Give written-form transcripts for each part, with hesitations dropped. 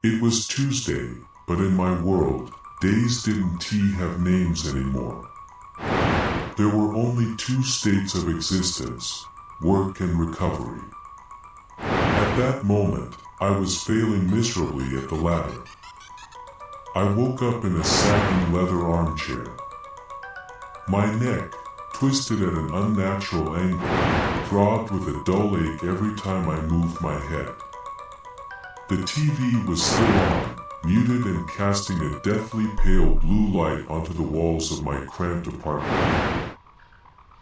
It was Tuesday, but in my world, days didn't have names anymore. There were only two states of existence, work and recovery. At that moment, I was failing miserably at the latter. I woke up in a sagging leather armchair. My neck, twisted at an unnatural angle, throbbed with a dull ache every time I moved my head. The TV was still on, muted and casting a deathly pale blue light onto the walls of my cramped apartment.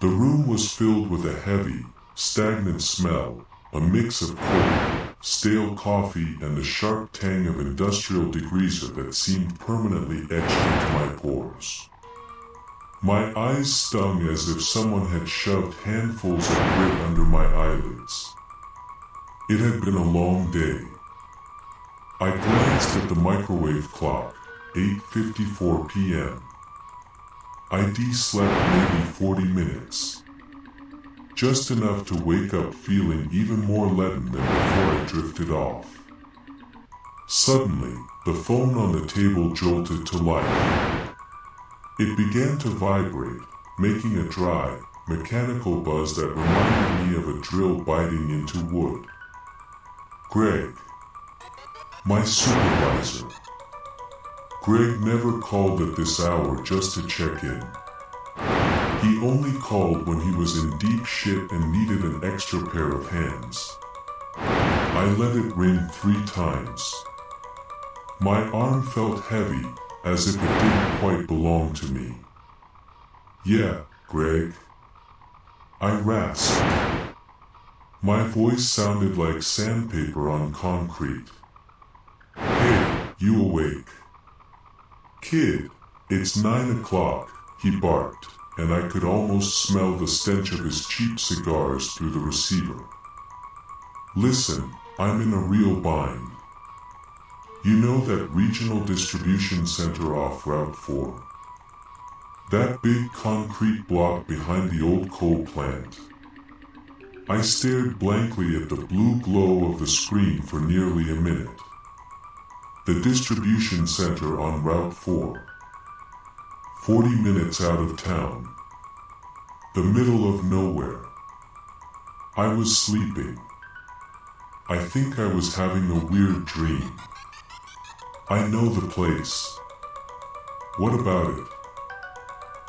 The room was filled with a heavy, stagnant smell, a mix of cold, stale coffee and the sharp tang of industrial degreaser that seemed permanently etched into my pores. My eyes stung as if someone had shoved handfuls of grit under my eyelids. It had been a long day. I glanced at the microwave clock, 8:54 p.m. I slept maybe 40 minutes. Just enough to wake up feeling even more leaden than before I drifted off. Suddenly, the phone on the table jolted to life. It began to vibrate, making a dry, mechanical buzz that reminded me of a drill biting into wood. Greg. My supervisor. Greg never called at this hour just to check in. He only called when he was in deep shit and needed an extra pair of hands. I let it ring 3 times. My arm felt heavy, as if it didn't quite belong to me. Yeah, Greg. I rasped. My voice sounded like sandpaper on concrete. Hey, you awake? Kid, it's 9 o'clock, he barked, and I could almost smell the stench of his cheap cigars through the receiver. Listen, I'm in a real bind. You know that regional distribution center off Route 4? That big concrete block behind the old coal plant. I stared blankly at the blue glow of the screen for nearly a minute. The distribution center on Route 4. 40 minutes out of town. The middle of nowhere. I was sleeping. I think I was having a weird dream. I know the place. What about it?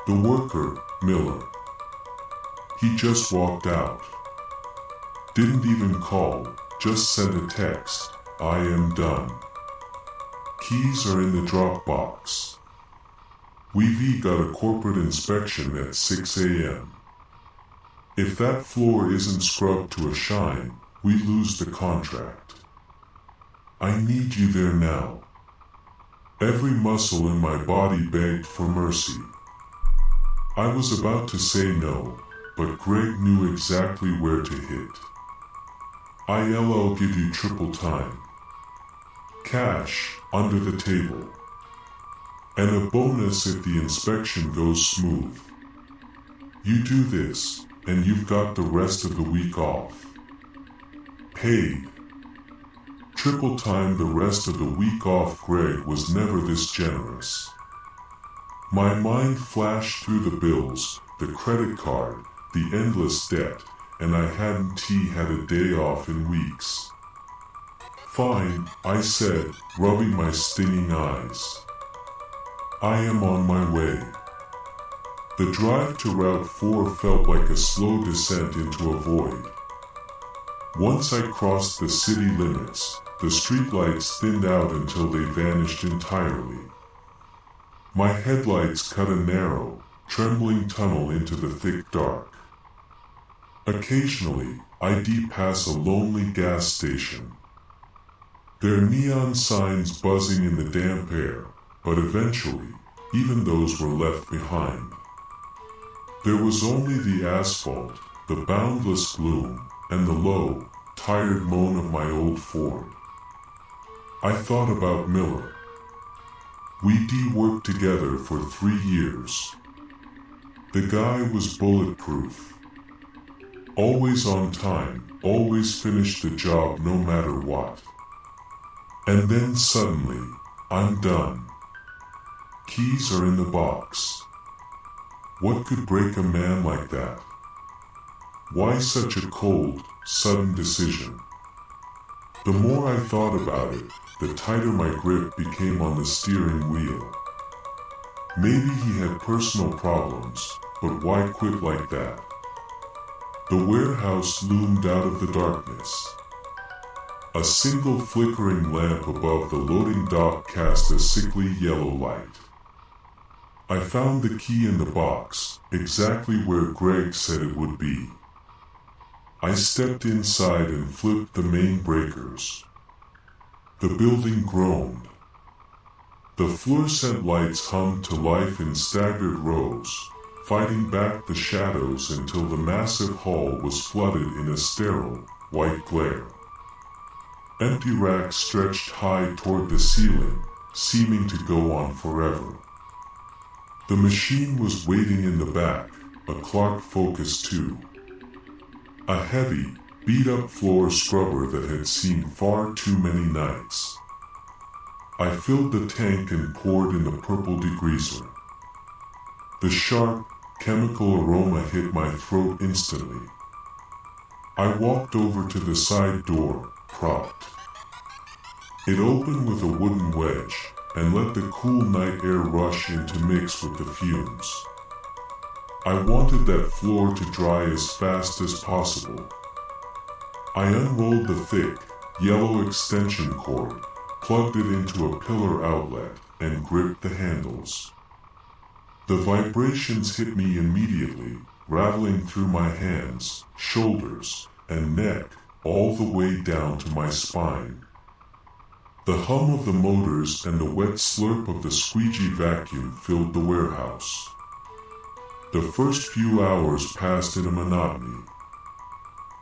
The worker, Miller. He just walked out. Didn't even call, just sent a text, I am done. Keys are in the Dropbox. We've got a corporate inspection at 6 a.m. If that floor isn't scrubbed to a shine, we lose the contract. I need you there now. Every muscle in my body begged for mercy. I was about to say no, but Greg knew exactly where to hit. I'll give you triple time. Cash, under the table. And a bonus if the inspection goes smooth. You do this, and you've got the rest of the week off. Paid. Triple time the rest of the week off. Greg was never this generous. My mind flashed through the bills, the credit card, the endless debt, and I hadn't had a day off in weeks. Fine, I said, rubbing my stinging eyes. I am on my way. The drive to Route 4 felt like a slow descent into a void. Once I crossed the city limits, the streetlights thinned out until they vanished entirely. My headlights cut a narrow, trembling tunnel into the thick dark. Occasionally, I'd pass a lonely gas station. Their neon signs buzzing in the damp air, but eventually, even those were left behind. There was only the asphalt, the boundless gloom, and the low, tired moan of my old Ford. I thought about Miller. We'd worked together for 3 years. The guy was bulletproof. Always on time, always finished the job no matter what. And then suddenly, I'm done. Keys are in the box. What could break a man like that? Why such a cold, sudden decision? The more I thought about it, the tighter my grip became on the steering wheel. Maybe he had personal problems, but why quit like that? The warehouse loomed out of the darkness. A single flickering lamp above the loading dock cast a sickly yellow light. I found the key in the box, exactly where Greg said it would be. I stepped inside and flipped the main breakers. The building groaned. The fluorescent lights hummed to life in staggered rows, fighting back the shadows until the massive hall was flooded in a sterile, white glare. Empty racks stretched high toward the ceiling, seeming to go on forever. The machine was waiting in the back, a Clark Focus 2. A heavy, beat-up floor scrubber that had seen far too many nights. I filled the tank and poured in the purple degreaser. The sharp, chemical aroma hit my throat instantly. I walked over to the side door, propped. It opened with a wooden wedge, and let the cool night air rush in to mix with the fumes. I wanted that floor to dry as fast as possible. I unrolled the thick, yellow extension cord, plugged it into a pillar outlet, and gripped the handles. The vibrations hit me immediately, rattling through my hands, shoulders, and neck, all the way down to my spine. The hum of the motors and the wet slurp of the squeegee vacuum filled the warehouse. The first few hours passed in a monotony.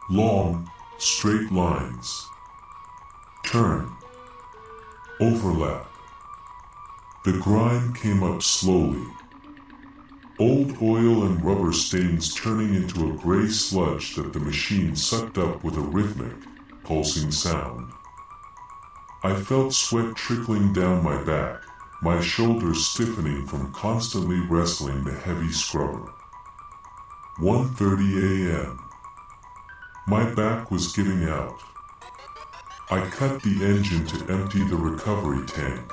Long, straight lines. Turn. Overlap. The grind came up slowly. Old oil and rubber stains turning into a gray sludge that the machine sucked up with a rhythmic, pulsing sound. I felt sweat trickling down my back, my shoulders stiffening from constantly wrestling the heavy scrubber. 1:30 a.m. My back was giving out. I cut the engine to empty the recovery tank.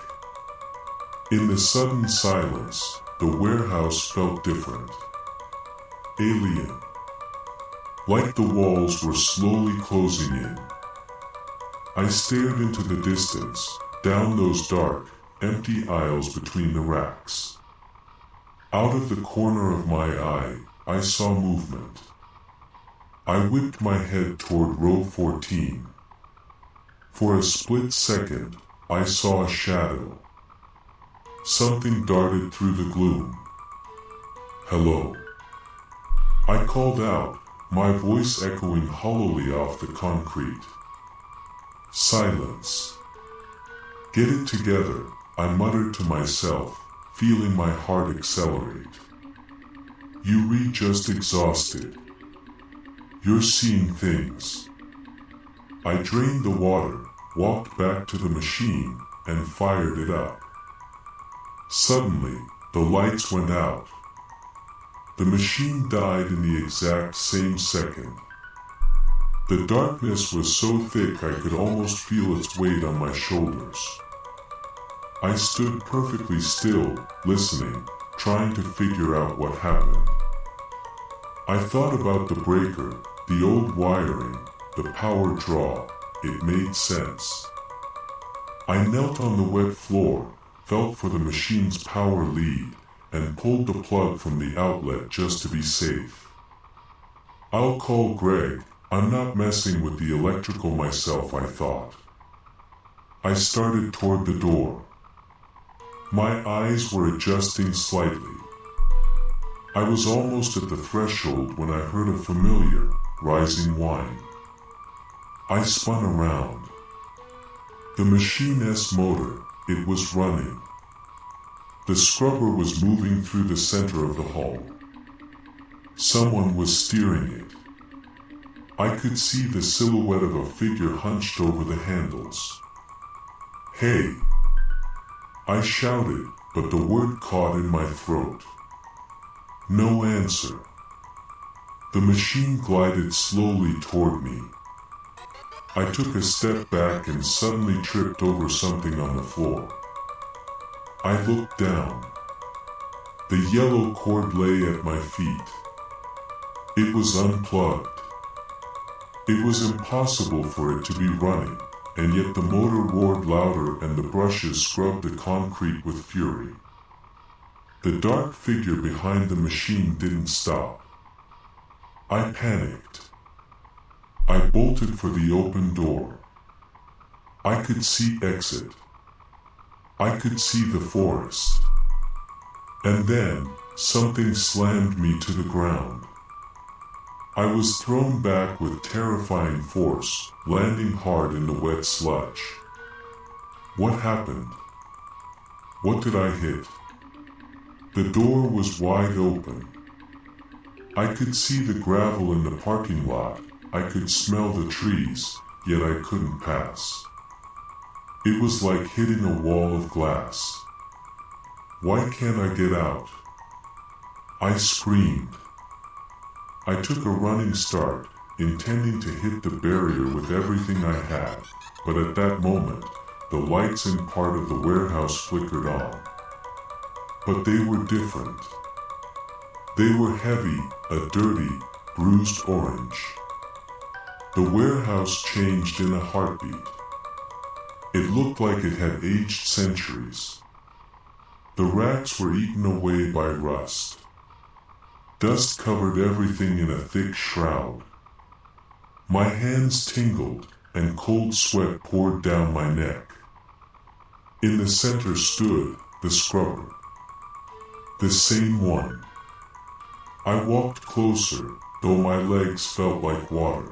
In the sudden silence, the warehouse felt different. Alien. Like the walls were slowly closing in. I stared into the distance, down those dark, empty aisles between the racks. Out of the corner of my eye, I saw movement. I whipped my head toward row 14. For a split second, I saw a shadow. Something darted through the gloom. Hello. I called out, my voice echoing hollowly off the concrete. Silence. Get it together, I muttered to myself, feeling my heart accelerate. You read just exhausted. You're seeing things. I drained the water, walked back to the machine, and fired it up. Suddenly, the lights went out. The machine died in the exact same second. The darkness was so thick I could almost feel its weight on my shoulders. I stood perfectly still, listening, trying to figure out what happened. I thought about the breaker, the old wiring, the power draw. It made sense. I knelt on the wet floor, felt for the machine's power lead, and pulled the plug from the outlet just to be safe. I'll call Greg. I'm not messing with the electrical myself, I thought. I started toward the door. My eyes were adjusting slightly. I was almost at the threshold when I heard a familiar, rising whine. I spun around. The machine's motor, it was running. The scrubber was moving through the center of the hall. Someone was steering it. I could see the silhouette of a figure hunched over the handles. Hey! I shouted, but the word caught in my throat. No answer. The machine glided slowly toward me. I took a step back and suddenly tripped over something on the floor. I looked down. The yellow cord lay at my feet. It was unplugged. It was impossible for it to be running, and yet the motor roared louder and the brushes scrubbed the concrete with fury. The dark figure behind the machine didn't stop. I panicked. I bolted for the open door. I could see exit. I could see the forest. And then, something slammed me to the ground. I was thrown back with terrifying force, landing hard in the wet sludge. What happened? What did I hit? The door was wide open. I could see the gravel in the parking lot. I could smell the trees, yet I couldn't pass. It was like hitting a wall of glass. Why can't I get out? I screamed. I took a running start, intending to hit the barrier with everything I had, but at that moment, the lights in part of the warehouse flickered on. But they were different. They were heavy, a dirty, bruised orange. The warehouse changed in a heartbeat. It looked like it had aged centuries. The racks were eaten away by rust. Dust covered everything in a thick shroud. My hands tingled, and cold sweat poured down my neck. In the center stood the scrubber. The same one. I walked closer, though my legs felt like water.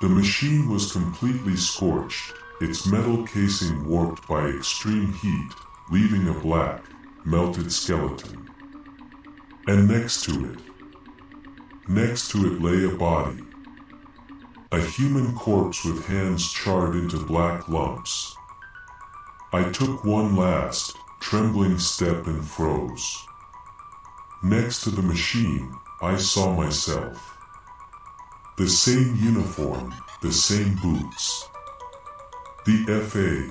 The machine was completely scorched, its metal casing warped by extreme heat, leaving a black, melted skeleton. And next to it lay a body. A human corpse with hands charred into black lumps. I took one last, trembling step and froze. Next to the machine, I saw myself. The same uniform, the same boots. The FA,